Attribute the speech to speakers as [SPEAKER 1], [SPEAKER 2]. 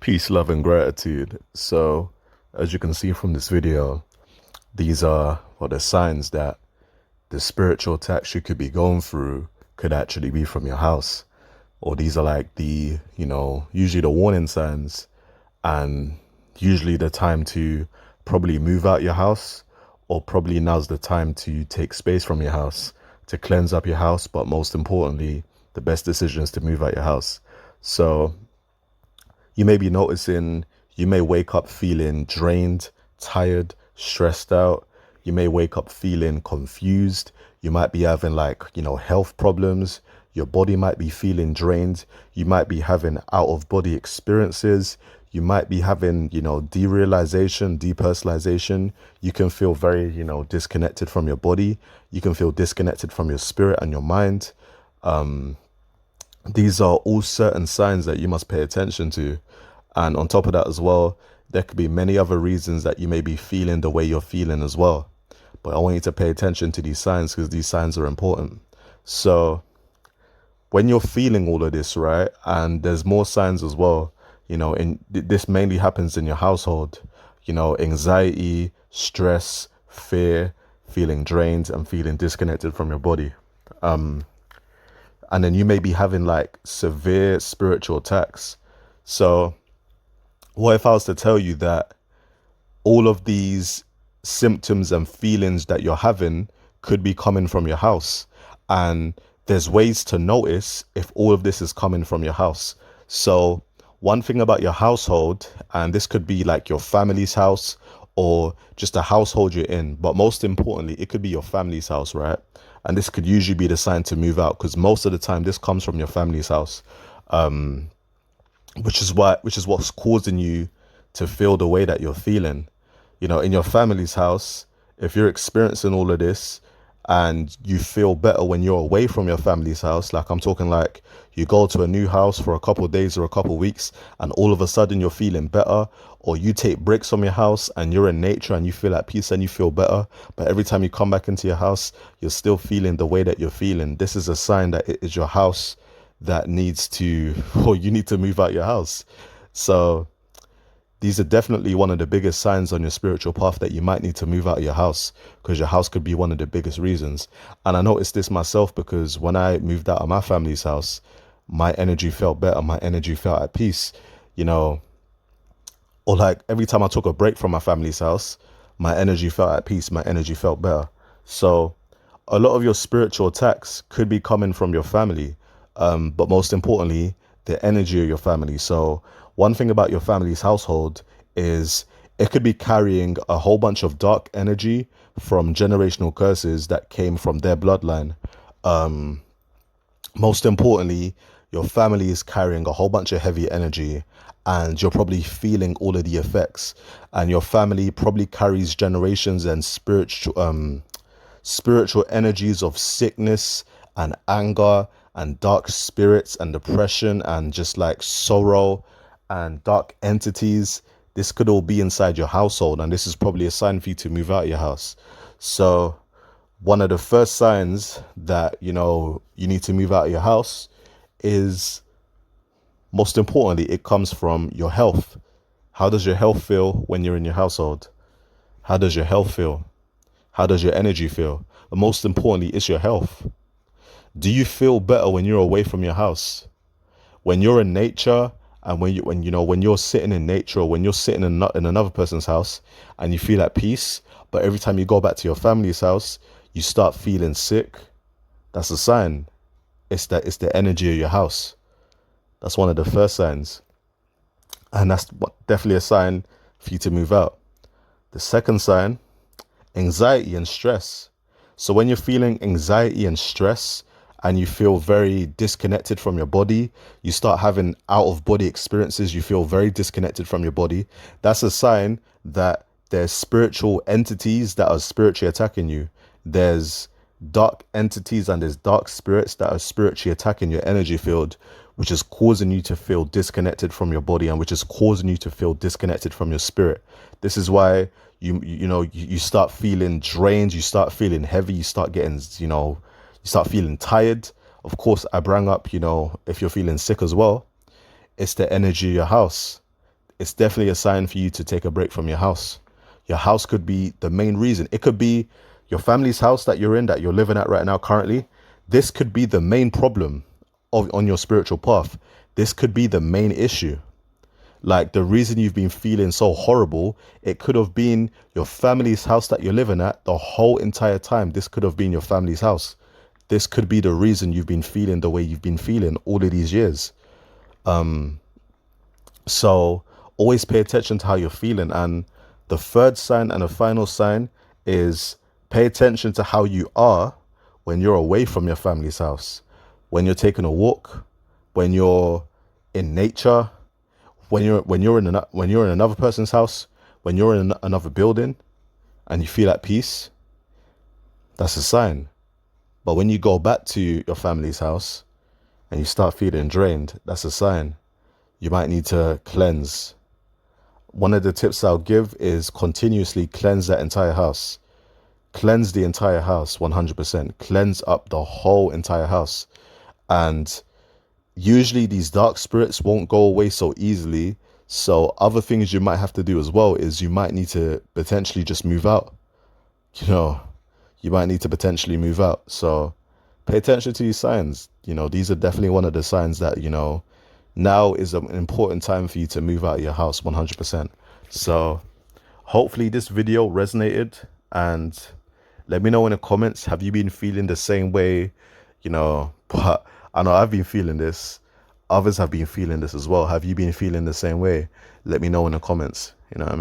[SPEAKER 1] Peace, love, and gratitude. So, as you can see from this video, these are the signs that the spiritual attacks you could be going through could actually be from your house. Or these are like usually the warning signs, and usually the time to probably move out your house, or probably now's the time to take space from your house, to cleanse up your house. But most importantly, the best decision is to move out your house. So, you may be noticing you may wake up feeling drained, tired, stressed out. You may wake up feeling confused. You might be having health problems. Your body might be feeling drained. You might be having out of body experiences. You might be having, derealization, depersonalization. You can feel very, disconnected from your body. You can feel disconnected from your spirit and your mind. These are all certain signs that you must pay attention to. And on top of that as well, there could be many other reasons that you may be feeling the way you're feeling as well. But I want you to pay attention to these signs because these signs are important. So when you're feeling all of this, right, and there's more signs as well, this mainly happens in your household, anxiety, stress, fear, feeling drained and feeling disconnected from your body. And then you may be having like severe spiritual attacks. So what if I was to tell you that all of these symptoms and feelings that you're having could be coming from your house? And there's ways to notice if all of this is coming from your house. So one thing about your household, and this could be like your family's house or just a household you're in, but most importantly, it could be your family's house, right? And this could usually be the sign to move out because most of the time this comes from your family's house, which is what's causing you to feel the way that you're feeling. In your family's house, if you're experiencing all of this and you feel better when you're away from your family's house, like I'm talking like you go to a new house for a couple of days or a couple of weeks and all of a sudden you're feeling better, or you take breaks from your house and you're in nature and you feel at peace and you feel better, but every time you come back into your house, you're still feeling the way that you're feeling. This is a sign that it is your house that needs to, or you need to move out your house. So these are definitely one of the biggest signs on your spiritual path that you might need to move out of your house, because your house could be one of the biggest reasons. And I noticed this myself because when I moved out of my family's house, my energy felt better. My energy felt at peace, or like every time I took a break from my family's house, my energy felt at peace. My energy felt better. So a lot of your spiritual attacks could be coming from your family. But most importantly, the energy of your family. So one thing about your family's household is it could be carrying a whole bunch of dark energy from generational curses that came from their bloodline. Most importantly, your family is carrying a whole bunch of heavy energy and you're probably feeling all of the effects. And your family probably carries generations and spiritual energies of sickness and anger and dark spirits and depression and just like sorrow and dark entities. This could all be inside your household, and this is probably a sign for you to move out of your house. So one of the first signs that you need to move out of your house is, most importantly, it comes from your health. How does your health feel when you're in your household? How does your health feel? How does your energy feel? But most importantly, it's your health. Do you feel better when you're away from your house? When you're in nature, and when you're sitting in nature, or when you're sitting in another person's house and you feel at peace, but every time you go back to your family's house, you start feeling sick. That's a sign. It's the energy of your house. That's one of the first signs. And that's definitely a sign for you to move out. The second sign, anxiety and stress. So when you're feeling anxiety and stress and you feel very disconnected from your body, you start having out of body experiences, you feel very disconnected from your body, that's a sign that there's spiritual entities that are spiritually attacking you. There's dark entities and there's dark spirits that are spiritually attacking your energy field, which is causing you to feel disconnected from your body and which is causing you to feel disconnected from your spirit. This is why you start feeling drained, you start feeling heavy, you start getting, you start feeling tired. Of course, I bring up, if you're feeling sick as well, it's the energy of your house. it's definitely a sign for you to take a break from your house. Your house could be the main reason. It could be your family's house that you're in, that you're living at right now currently. This could be the main problem on your spiritual path. This could be the main issue. Like the reason you've been feeling so horrible, it could have been your family's house that you're living at the whole entire time. This could have been your family's house. This could be the reason you've been feeling the way you've been feeling all of these years. So always pay attention to how you're feeling. And the third sign and the final sign is pay attention to how you are when you're away from your family's house, when you're taking a walk, when you're in nature, when you're in another person's house, when you're in another building and you feel at peace. That's a sign. But when you go back to your family's house and you start feeling drained, that's a sign. You might need to cleanse. One of the tips I'll give is continuously cleanse that entire house. Cleanse the entire house 100%. Cleanse up the whole entire house. And usually these dark spirits won't go away so easily. So other things you might have to do as well is you might need to potentially just move out. You might need to potentially move out. So pay attention to these signs. These are definitely one of the signs that, now is an important time for you to move out of your house 100%. So hopefully this video resonated, and let me know in the comments, have you been feeling the same way? But I know I've been feeling this. Others have been feeling this as well. Have you been feeling the same way? Let me know in the comments. You know what I mean?